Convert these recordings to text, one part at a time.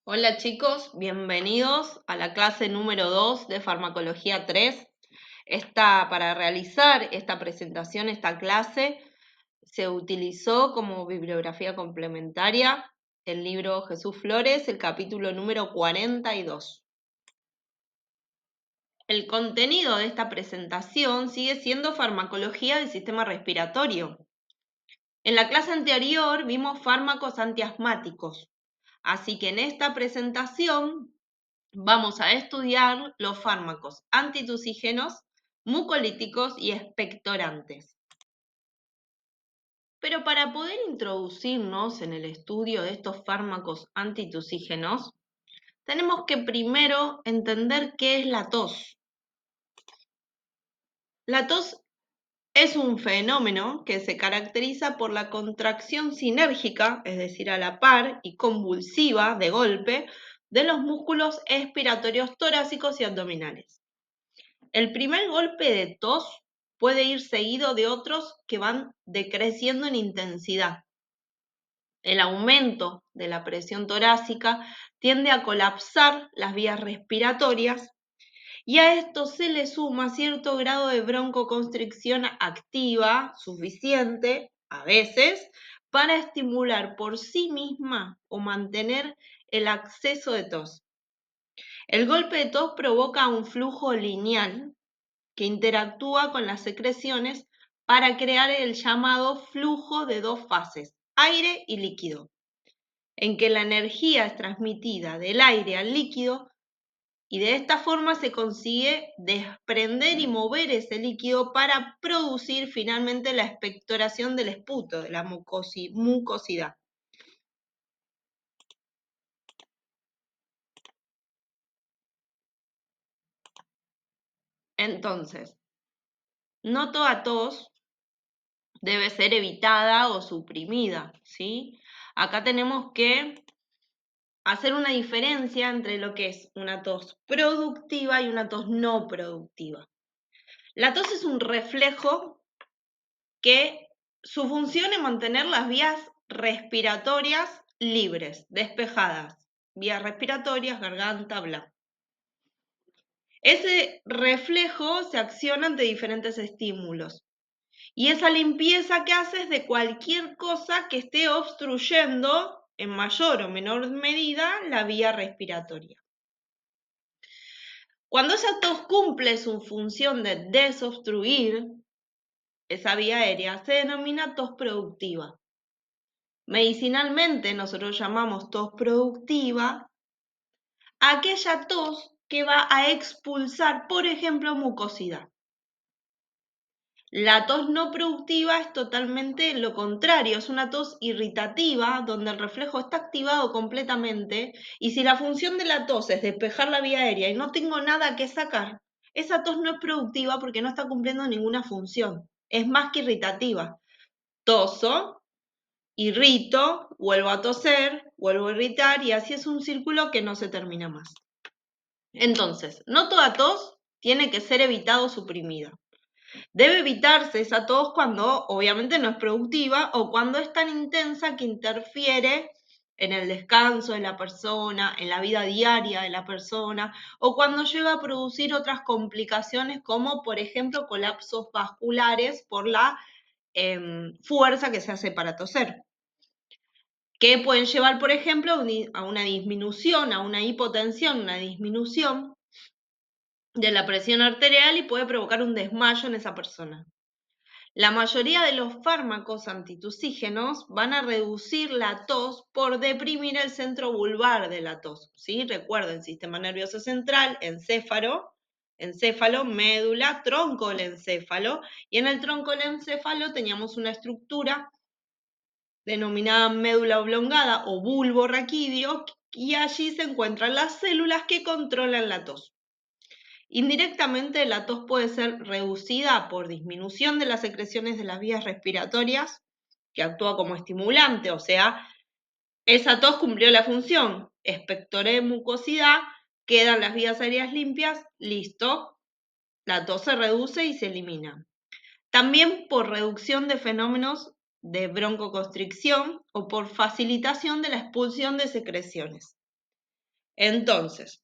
Hola chicos, bienvenidos a la clase número 2 de Farmacología 3. Para realizar esta presentación, esta clase, se utilizó como bibliografía complementaria el libro Jesús Flores, el capítulo número 42. El contenido de esta presentación sigue siendo farmacología del sistema respiratorio. En la clase anterior vimos fármacos antiasmáticos, así que en esta presentación vamos a estudiar los fármacos antitusígenos, mucolíticos y expectorantes. Pero para poder introducirnos en el estudio de estos fármacos antitusígenos, tenemos que primero entender qué es la tos. La tos es un fenómeno que se caracteriza por la contracción sinérgica, es decir, a la par y convulsiva de golpe, de los músculos expiratorios torácicos y abdominales. El primer golpe de tos puede ir seguido de otros que van decreciendo en intensidad. El aumento de la presión torácica tiende a colapsar las vías respiratorias y a esto se le suma cierto grado de broncoconstricción activa suficiente, a veces, para estimular por sí misma o mantener el acceso de tos. El golpe de tos provoca un flujo lineal que interactúa con las secreciones para crear el llamado flujo de dos fases, aire y líquido, en que la energía es transmitida del aire al líquido y de esta forma se consigue desprender y mover ese líquido para producir finalmente la expectoración del esputo, de la mucosidad. Entonces, no toda tos debe ser evitada o suprimida, ¿sí? Acá tenemos que hacer una diferencia entre lo que es una tos productiva y una tos no productiva. La tos es un reflejo que su función es mantener las vías respiratorias libres, despejadas. Vías respiratorias, garganta, bla. Ese reflejo se acciona ante diferentes estímulos. Y esa limpieza que hace es de cualquier cosa que esté obstruyendo en mayor o menor medida la vía respiratoria. Cuando esa tos cumple su función de desobstruir esa vía aérea, se denomina tos productiva. Medicinalmente nosotros llamamos tos productiva aquella tos que va a expulsar, por ejemplo, mucosidad. La tos no productiva es totalmente lo contrario, es una tos irritativa donde el reflejo está activado completamente y si la función de la tos es despejar la vía aérea y no tengo nada que sacar, esa tos no es productiva porque no está cumpliendo ninguna función, es más que irritativa. Toso, irrito, vuelvo a toser, vuelvo a irritar y así es un círculo que no se termina más. Entonces, no toda tos tiene que ser evitada o suprimida. Debe evitarse esa tos cuando obviamente no es productiva o cuando es tan intensa que interfiere en el descanso de la persona, en la vida diaria de la persona o cuando llega a producir otras complicaciones como por ejemplo colapsos vasculares por la fuerza que se hace para toser, que pueden llevar por ejemplo a una disminución, a una hipotensión, una disminución de la presión arterial y puede provocar un desmayo en esa persona. La mayoría de los fármacos antitusígenos van a reducir la tos por deprimir el centro vulvar de la tos, ¿sí? Recuerden, sistema nervioso central, encéfalo, médula, tronco del encéfalo, y en el tronco del encéfalo teníamos una estructura denominada médula oblongada o bulbo raquídeo, y allí se encuentran las células que controlan la tos. Indirectamente, la tos puede ser reducida por disminución de las secreciones de las vías respiratorias, que actúa como estimulante, o sea, esa tos cumplió la función, expectoré mucosidad, quedan las vías aéreas limpias, listo, la tos se reduce y se elimina. También por reducción de fenómenos de broncoconstricción o por facilitación de la expulsión de secreciones. Entonces,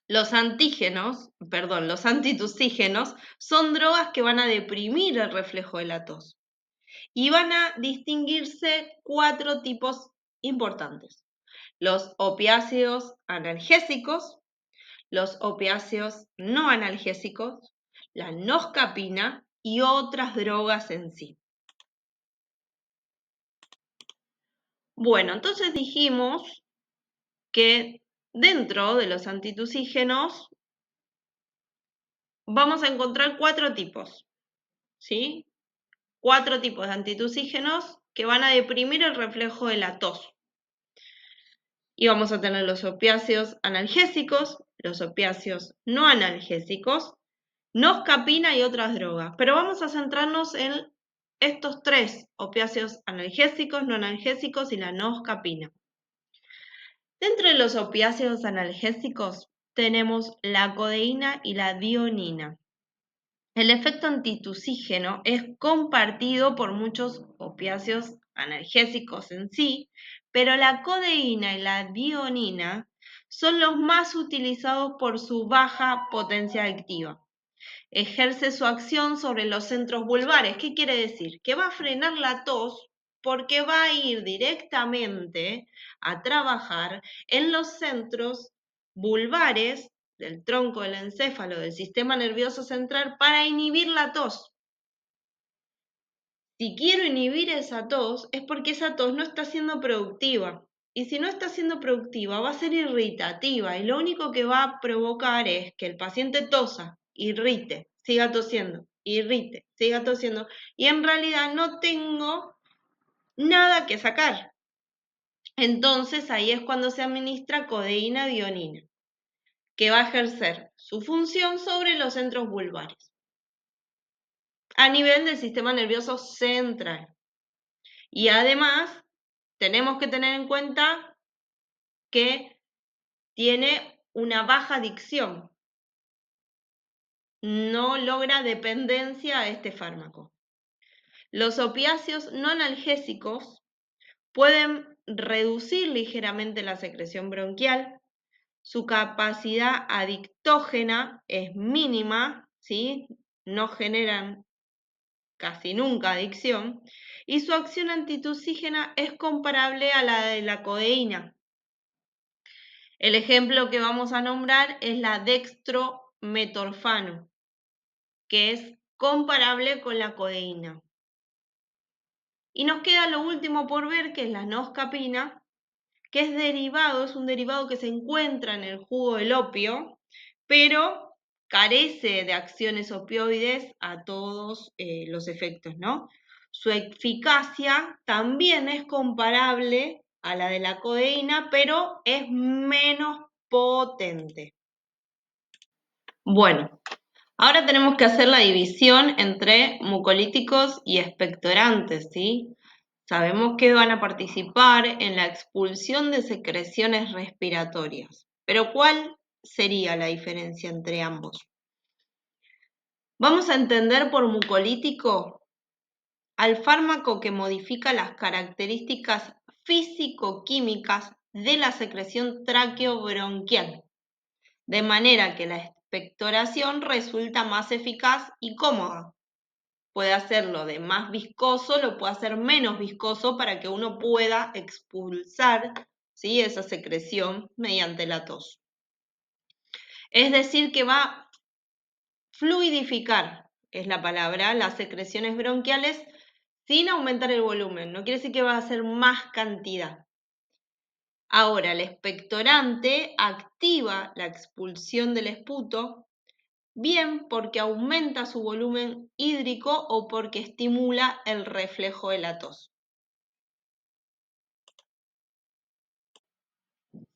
los antitusígenos son drogas que van a deprimir el reflejo de la tos. Y van a distinguirse 4 tipos importantes. Los opiáceos analgésicos, los opiáceos no analgésicos, la noscapina y otras drogas en sí. Bueno, entonces dijimos que dentro de los antitusígenos vamos a encontrar 4 tipos, ¿sí? 4 tipos de antitusígenos que van a deprimir el reflejo de la tos. Y vamos a tener los opiáceos analgésicos, los opiáceos no analgésicos, noscapina y otras drogas. Pero vamos a centrarnos en estos 3, opiáceos analgésicos, no analgésicos y la noscapina. Dentro de los opiáceos analgésicos tenemos la codeína y la dionina. El efecto antitusígeno es compartido por muchos opiáceos analgésicos en sí, pero la codeína y la dionina son los más utilizados por su baja potencia activa. Ejerce su acción sobre los centros vulvares. ¿Qué quiere decir? Que va a frenar la tos porque va a ir directamente a trabajar en los centros vulvares del tronco del encéfalo, del sistema nervioso central, para inhibir la tos. Si quiero inhibir esa tos, es porque esa tos no está siendo productiva. Y si no está siendo productiva, va a ser irritativa. Y lo único que va a provocar es que el paciente tosa, irrite, siga tosiendo, irrite, siga tosiendo. Y en realidad no tengo nada que sacar. Entonces ahí es cuando se administra codeína-dionina, que va a ejercer su función sobre los centros vulvares, a nivel del sistema nervioso central. Y además, tenemos que tener en cuenta que tiene una baja adicción, no logra dependencia a este fármaco. Los opiáceos no analgésicos pueden reducir ligeramente la secreción bronquial. Su capacidad adictógena es mínima, ¿sí? No generan casi nunca adicción, y su acción antitusígena es comparable a la de la codeína. El ejemplo que vamos a nombrar es la dextrometorfano, que es comparable con la codeína. Y nos queda lo último por ver, que es la noscapina, que es un derivado que se encuentra en el jugo del opio, pero carece de acciones opioides a todos los efectos, ¿no? Su eficacia también es comparable a la de la codeína, pero es menos potente. Bueno, ahora tenemos que hacer la división entre mucolíticos y expectorantes, ¿sí? Sabemos que van a participar en la expulsión de secreciones respiratorias, pero ¿cuál sería la diferencia entre ambos? Vamos a entender por mucolítico al fármaco que modifica las características físico-químicas de la secreción traqueobronquial, de manera que la expectoración resulta más eficaz y cómoda. Puede hacerlo de más viscoso, lo puede hacer menos viscoso para que uno pueda expulsar, ¿sí?, esa secreción mediante la tos. Es decir, que va a fluidificar, es la palabra, las secreciones bronquiales sin aumentar el volumen. No quiere decir que va a hacer más cantidad. Ahora, el expectorante activa la expulsión del esputo, bien porque aumenta su volumen hídrico o porque estimula el reflejo de la tos.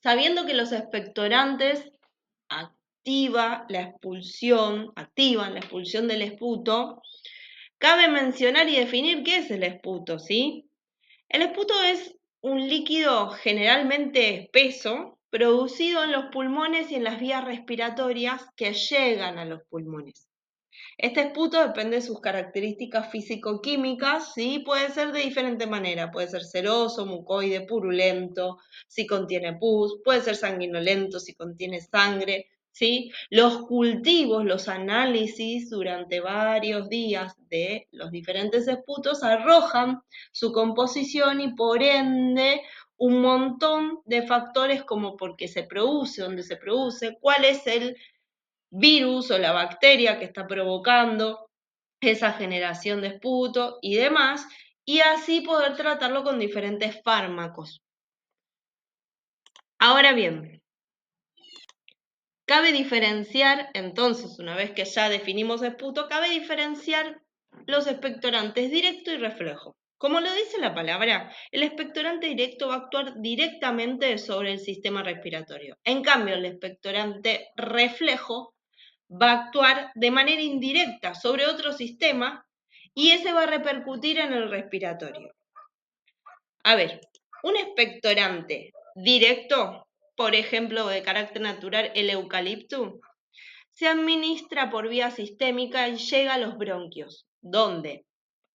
Sabiendo que los expectorantes activan la expulsión del esputo, cabe mencionar y definir qué es el esputo, ¿sí? El esputo es un líquido generalmente espeso, producido en los pulmones y en las vías respiratorias que llegan a los pulmones. Este esputo depende de sus características físico-químicas, ¿sí? Puede ser de diferente manera, puede ser seroso, mucoide, purulento, si contiene pus, puede ser sanguinolento si contiene sangre, ¿sí? Los cultivos, los análisis durante varios días de los diferentes esputos arrojan su composición y por ende un montón de factores como por qué se produce, dónde se produce, cuál es el virus o la bacteria que está provocando esa generación de esputo y demás, y así poder tratarlo con diferentes fármacos. Ahora bien, cabe diferenciar, entonces, una vez que ya definimos esputo, cabe diferenciar los expectorantes directo y reflejo. Como lo dice la palabra, el expectorante directo va a actuar directamente sobre el sistema respiratorio. En cambio, el expectorante reflejo va a actuar de manera indirecta sobre otro sistema y ese va a repercutir en el respiratorio. A ver, un expectorante directo, por ejemplo, de carácter natural, el eucalipto, se administra por vía sistémica y llega a los bronquios, donde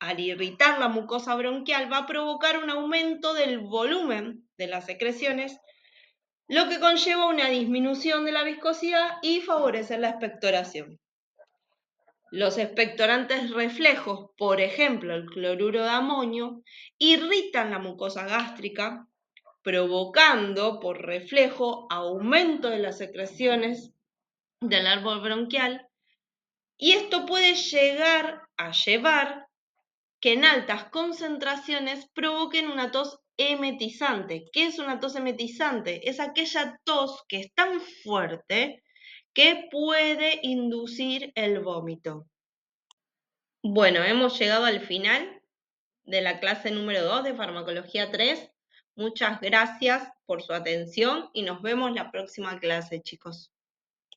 al irritar la mucosa bronquial va a provocar un aumento del volumen de las secreciones, lo que conlleva una disminución de la viscosidad y favorece la expectoración. Los expectorantes reflejos, por ejemplo el cloruro de amonio, irritan la mucosa gástrica, provocando por reflejo aumento de las secreciones del árbol bronquial, y esto puede llegar a llevar que en altas concentraciones provoquen una tos emetizante. ¿Qué es una tos emetizante? Es aquella tos que es tan fuerte que puede inducir el vómito. Bueno, hemos llegado al final de la clase número 2 de Farmacología 3. Muchas gracias por su atención y nos vemos la próxima clase, chicos.